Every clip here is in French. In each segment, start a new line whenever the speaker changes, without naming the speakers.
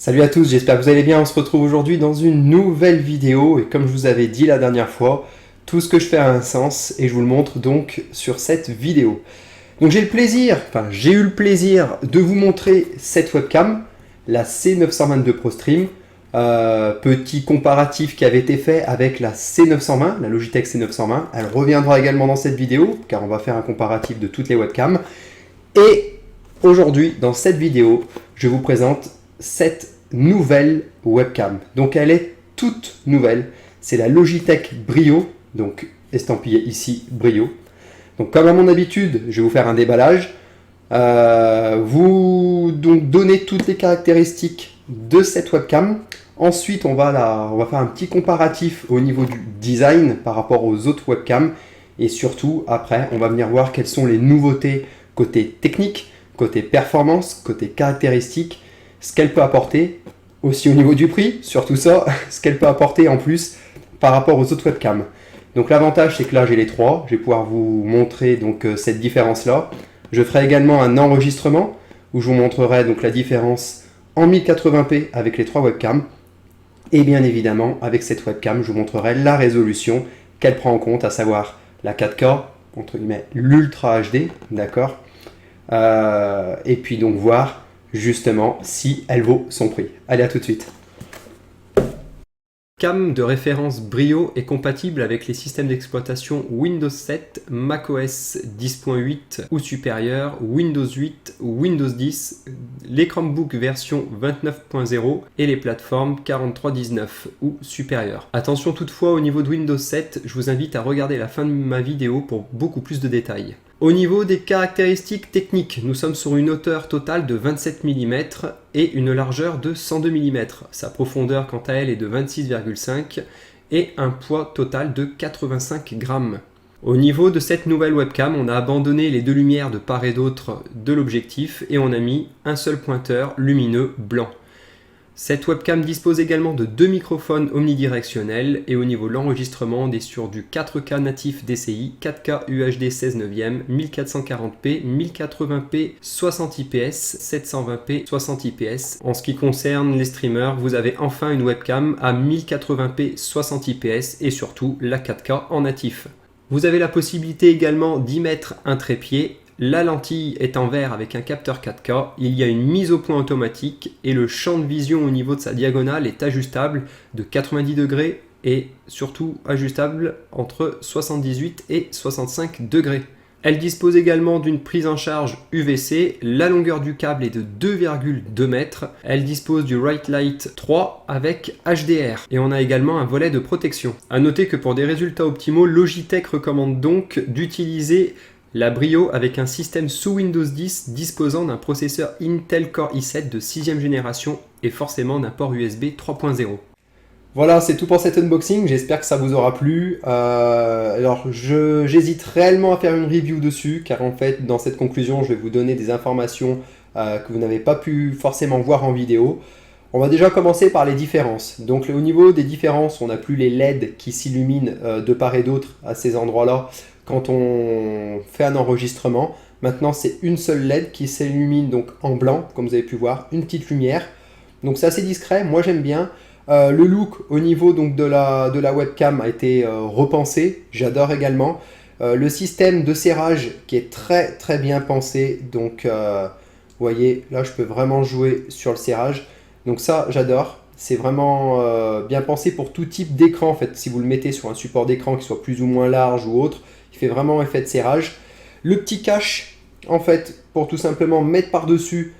Salut à tous, j'espère que vous allez bien. On se retrouve aujourd'hui dans une nouvelle vidéo et comme je vous avais dit la dernière fois, tout ce que je fais a un sens et je vous le montre donc sur cette vidéo. Donc j'ai eu le plaisir de vous montrer cette webcam, la C922 Pro Stream. Petit comparatif qui avait été fait avec la C920, la Logitech C920. Elle reviendra également dans cette vidéo car on va faire un comparatif de toutes les webcams. Et aujourd'hui, dans cette vidéo, je vous présente cette nouvelle webcam. Donc elle est toute nouvelle. C'est la Logitech Brio, donc estampillé ici Brio. Donc comme à mon habitude, je vais vous faire un déballage. Vous donc donner toutes les caractéristiques de cette webcam. Ensuite, on va faire un petit comparatif au niveau du design par rapport aux autres webcams. Et surtout, après, on va venir voir quelles sont les nouveautés côté technique, côté performance, côté caractéristiques, ce qu'elle peut apporter, aussi au niveau du prix, surtout ça, ce qu'elle peut apporter en plus par rapport aux autres webcams. Donc l'avantage, c'est que là, j'ai les trois. Je vais pouvoir vous montrer donc cette différence-là. Je ferai également un enregistrement où je vous montrerai donc la différence en 1080p avec les trois webcams. Et bien évidemment, avec cette webcam, je vous montrerai la résolution qu'elle prend en compte, à savoir la 4K, entre guillemets l'Ultra HD, d'accord, et puis donc voir justement si elle vaut son prix. Allez, à tout de suite. Cam de référence Brio est compatible avec les systèmes d'exploitation Windows 7, macOS 10.8 ou supérieur, Windows 8, Windows 10, les Chromebooks version 29.0 et les plateformes 4319 ou supérieures. Attention toutefois, au niveau de Windows 7, je vous invite à regarder la fin de ma vidéo pour beaucoup plus de détails. Au niveau des caractéristiques techniques, nous sommes sur une hauteur totale de 27 mm et une largeur de 102 mm. Sa profondeur quant à elle est de 26,5 et un poids total de 85 grammes. Au niveau de cette nouvelle webcam, on a abandonné les deux lumières de part et d'autre de l'objectif et on a mis un seul pointeur lumineux blanc. Cette webcam dispose également de deux microphones omnidirectionnels et au niveau de l'enregistrement, on est sur du 4K natif DCI, 4K UHD 16 neuvième, 1440p, 1080p 60 IPS, 720p 60 IPS. En ce qui concerne les streamers, vous avez enfin une webcam à 1080p 60 IPS et surtout la 4K en natif. Vous avez la possibilité également d'y mettre un trépied. La lentille est en verre avec un capteur 4K, il y a une mise au point automatique et le champ de vision au niveau de sa diagonale est ajustable de 90 degrés et surtout ajustable entre 78 et 65 degrés. Elle dispose également d'une prise en charge UVC, la longueur du câble est de 2,2 mètres, elle dispose du Right Light 3 avec HDR et on a également un volet de protection. A noter que pour des résultats optimaux, Logitech recommande donc d'utiliser la Brio avec un système sous Windows 10 disposant d'un processeur Intel Core i7 de 6ème génération et forcément d'un port USB 3.0. Voilà, c'est tout pour cet unboxing, j'espère que ça vous aura plu. Alors j'hésite réellement à faire une review dessus car en fait dans cette conclusion je vais vous donner des informations que vous n'avez pas pu forcément voir en vidéo. On va déjà commencer par les différences. Donc au niveau des différences, on n'a plus les LED qui s'illuminent de part et d'autre à ces endroits-là quand on fait un enregistrement. Maintenant c'est une seule LED qui s'illumine donc en blanc, comme vous avez pu voir, une petite lumière. Donc c'est assez discret, moi j'aime bien. Le look au niveau donc de la webcam a été repensé, j'adore également. Le système de serrage qui est très très bien pensé, donc vous voyez là je peux vraiment jouer sur le serrage. Donc ça j'adore, c'est vraiment bien pensé pour tout type d'écran en fait. Si vous le mettez sur un support d'écran qui soit plus ou moins large ou autre, il fait vraiment effet de serrage. Le petit cache en fait pour tout simplement mettre par dessus.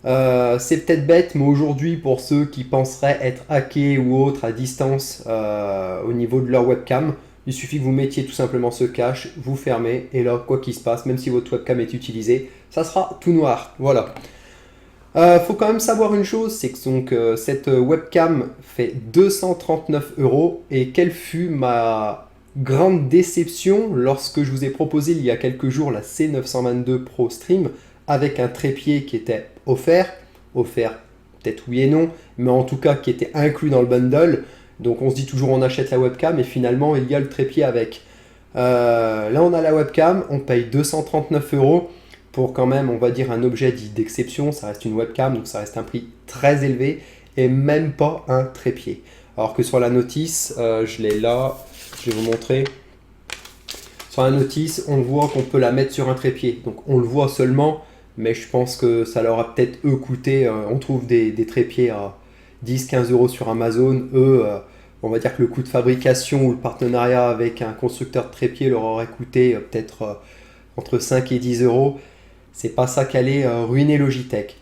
C'est peut-être bête, mais aujourd'hui, pour ceux qui penseraient être hackés ou autres à distance au niveau de leur webcam, il suffit que vous mettiez tout simplement ce cache, vous fermez, et là, quoi qu'il se passe, même si votre webcam est utilisée, ça sera tout noir. Voilà. Faut quand même savoir une chose, c'est que donc, cette webcam fait 239 € et quelle fut ma grande déception lorsque je vous ai proposé il y a quelques jours la C922 Pro Stream avec un trépied qui était offert peut-être oui et non, mais en tout cas qui était inclus dans le bundle. Donc on se dit toujours on achète la webcam et finalement il y a le trépied avec. Là on a la webcam, on paye 239 € pour quand même on va dire un objet dit d'exception, ça reste une webcam donc ça reste un prix très élevé et même pas un trépied. Alors que sur la notice, je l'ai là, je vais vous montrer. Sur la notice, on voit qu'on peut la mettre sur un trépied. Donc on le voit seulement, mais je pense que ça leur a peut-être coûté. On trouve des trépieds à 10-15 euros sur Amazon. On va dire que le coût de fabrication ou le partenariat avec un constructeur de trépied leur aurait coûté peut-être entre 5 et 10 euros. C'est pas ça qu'allait ruiner Logitech.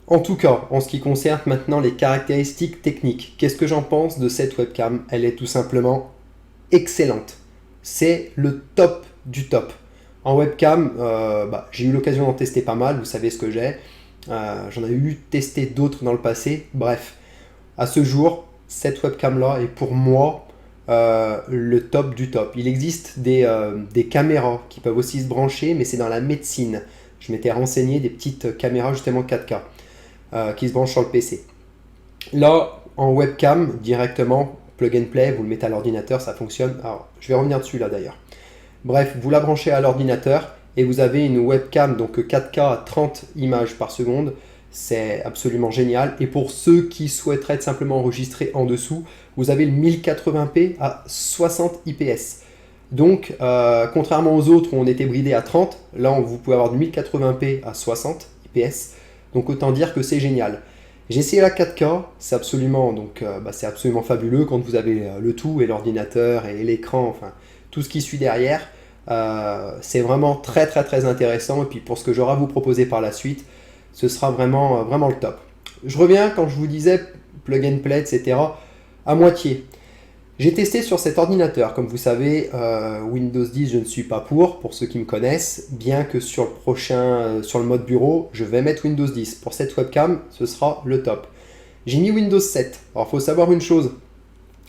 En tout cas, en ce qui concerne maintenant les caractéristiques techniques, qu'est-ce que j'en pense de cette webcam? Elle est tout simplement excellente. C'est le top du top. En webcam, j'ai eu l'occasion d'en tester pas mal, vous savez ce que j'ai. J'en ai eu testé d'autres dans le passé. Bref, à ce jour, cette webcam-là est pour moi le top du top. Il existe des caméras qui peuvent aussi se brancher, mais c'est dans la médecine. Je m'étais renseigné des petites caméras justement 4K qui se branchent sur le PC. Là, en webcam, directement, plug and play, vous le mettez à l'ordinateur, ça fonctionne. Alors, je vais revenir dessus là d'ailleurs. Bref, vous la branchez à l'ordinateur et vous avez une webcam donc 4K à 30 images par seconde. C'est absolument génial. Et pour ceux qui souhaiteraient être simplement enregistrer en dessous, vous avez le 1080p à 60 IPS. Donc, contrairement aux autres où on était bridé à 30, là vous pouvez avoir du 1080p à 60 IPS. Donc autant dire que c'est génial. J'ai essayé la 4K, c'est absolument fabuleux quand vous avez le tout et l'ordinateur et l'écran, enfin tout ce qui suit derrière. C'est vraiment très très très intéressant. Et puis pour ce que j'aurai à vous proposer par la suite, ce sera vraiment, vraiment le top. Je reviens quand je vous disais plug and play, etc. à moitié. J'ai testé sur cet ordinateur, comme vous savez, Windows 10 je ne suis pas pour ceux qui me connaissent, bien que sur le mode bureau, je vais mettre Windows 10. Pour cette webcam, ce sera le top. J'ai mis Windows 7. Alors il faut savoir une chose,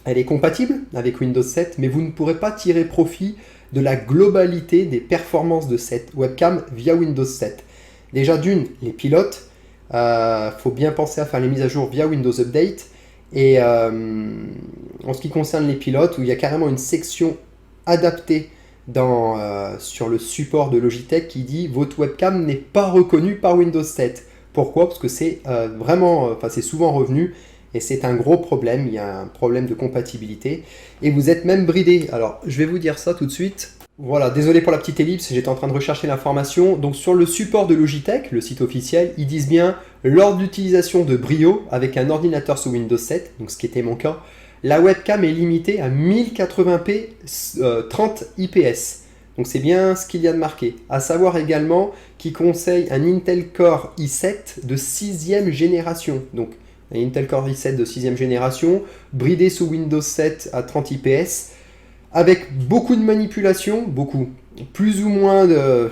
elle est compatible avec Windows 7, mais vous ne pourrez pas tirer profit de la globalité des performances de cette webcam via Windows 7. Déjà d'une, les pilotes, faut bien penser à faire les mises à jour via Windows Update. Et en ce qui concerne les pilotes, où il y a carrément une section adaptée sur le support de Logitech qui dit votre webcam n'est pas reconnue par Windows 7. Pourquoi? Parce que c'est c'est souvent revenu et c'est un gros problème. Il y a un problème de compatibilité et vous êtes même bridé. Alors je vais vous dire ça tout de suite. Voilà, désolé pour la petite ellipse, j'étais en train de rechercher l'information. Donc sur le support de Logitech, le site officiel, ils disent bien lors d'utilisation de Brio avec un ordinateur sous Windows 7, donc ce qui était mon cas, la webcam est limitée à 1080p 30 IPS. Donc c'est bien ce qu'il y a de marqué. À savoir également qu'ils conseillent un Intel Core i7 de 6e génération. Donc un Intel Core i7 de 6e génération, bridé sous Windows 7 à 30 IPS. Avec beaucoup de manipulation, plus ou moins de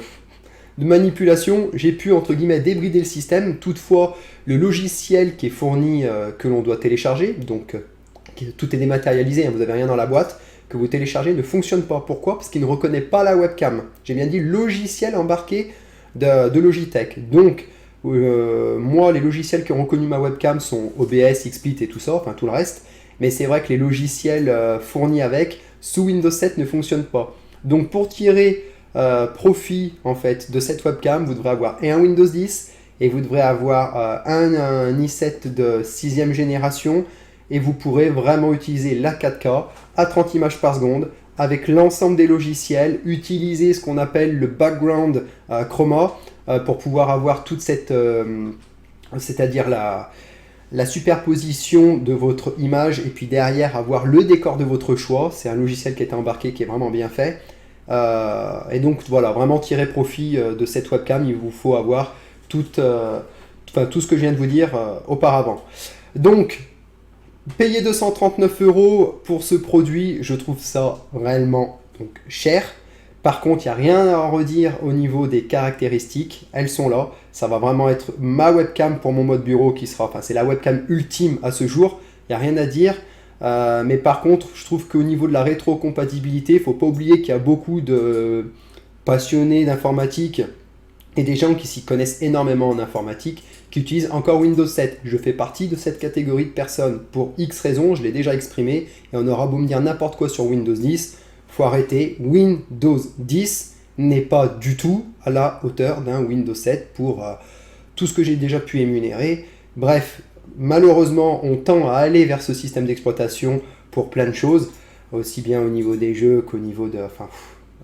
manipulation, j'ai pu entre guillemets débrider le système. Toutefois, le logiciel qui est fourni, que l'on doit télécharger, donc tout est dématérialisé, hein, vous n'avez rien dans la boîte, que vous téléchargez ne fonctionne pas. Pourquoi? Parce qu'il ne reconnaît pas la webcam. J'ai bien dit logiciel embarqué de Logitech. Donc, moi, les logiciels qui ont reconnu ma webcam sont OBS, XSplit et tout ça, enfin tout le reste. Mais c'est vrai que les logiciels fournis avec sous Windows 7 ne fonctionnent pas. Donc pour tirer profit en fait de cette webcam, vous devrez avoir un Windows 10 et vous devrez avoir un i7 de 6e génération et vous pourrez vraiment utiliser la 4K à 30 images par seconde avec l'ensemble des logiciels, utiliser ce qu'on appelle le background chroma pour pouvoir avoir toute cette, c'est-à-dire la superposition de votre image et puis derrière avoir le décor de votre choix. C'est un logiciel qui est embarqué qui est vraiment bien fait. Et donc voilà, vraiment tirer profit de cette webcam, il vous faut avoir tout ce que je viens de vous dire auparavant. Donc, payer 239 € pour ce produit, je trouve ça réellement cher. Par contre, il n'y a rien à en redire au niveau des caractéristiques. Elles sont là. Ça va vraiment être ma webcam pour mon mode bureau qui sera... Enfin, c'est la webcam ultime à ce jour. Il n'y a rien à dire. Mais par contre, je trouve qu'au niveau de la rétrocompatibilité, il ne faut pas oublier qu'il y a beaucoup de passionnés d'informatique et des gens qui s'y connaissent énormément en informatique qui utilisent encore Windows 7. Je fais partie de cette catégorie de personnes. Pour X raisons, je l'ai déjà exprimé. Et on aura beau me dire n'importe quoi sur Windows 10. Faut arrêter, Windows 10 n'est pas du tout à la hauteur d'un Windows 7 pour tout ce que j'ai déjà pu énumérer. Bref, malheureusement, on tend à aller vers ce système d'exploitation pour plein de choses, aussi bien au niveau des jeux qu'au niveau de,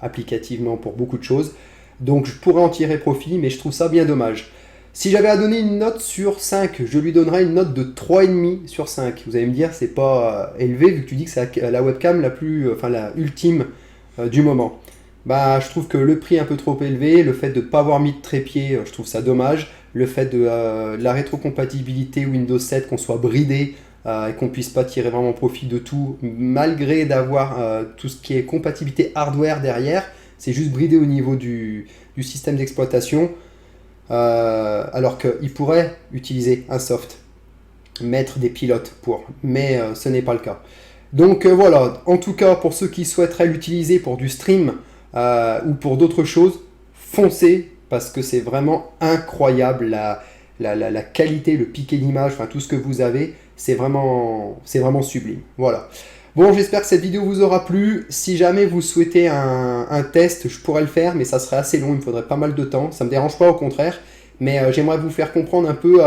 applicativement pour beaucoup de choses. Donc je pourrais en tirer profit, mais je trouve ça bien dommage. Si j'avais à donner une note sur 5, je lui donnerais une note de 3,5 sur 5. Vous allez me dire, c'est pas élevé vu que tu dis que c'est la webcam la ultime du moment. Bah, je trouve que le prix est un peu trop élevé, le fait de ne pas avoir mis de trépied, je trouve ça dommage. Le fait de la rétrocompatibilité Windows 7, qu'on soit bridé et qu'on puisse pas tirer vraiment profit de tout, malgré d'avoir tout ce qui est compatibilité hardware derrière, c'est juste bridé au niveau du système d'exploitation. Alors qu'il pourrait utiliser un soft, mettre des pilotes pour, mais ce n'est pas le cas. Donc voilà, en tout cas pour ceux qui souhaiteraient l'utiliser pour du stream ou pour d'autres choses, foncez parce que c'est vraiment incroyable la qualité, le piqué d'image, enfin tout ce que vous avez, c'est vraiment sublime. Voilà. Bon, j'espère que cette vidéo vous aura plu. Si jamais vous souhaitez un test, je pourrais le faire, mais ça serait assez long, il me faudrait pas mal de temps. Ça me dérange pas, au contraire, mais j'aimerais vous faire comprendre un peu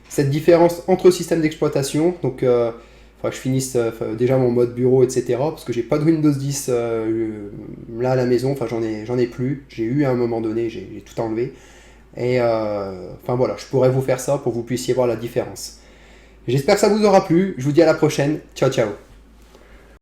cette différence entre systèmes d'exploitation. Donc, je finisse déjà mon mode bureau, etc. Parce que j'ai pas de Windows 10 là à la maison, enfin j'en ai plus. J'ai eu à un moment donné, j'ai tout enlevé. Et voilà, je pourrais vous faire ça pour que vous puissiez voir la différence. J'espère que ça vous aura plu. Je vous dis à la prochaine. Ciao, ciao.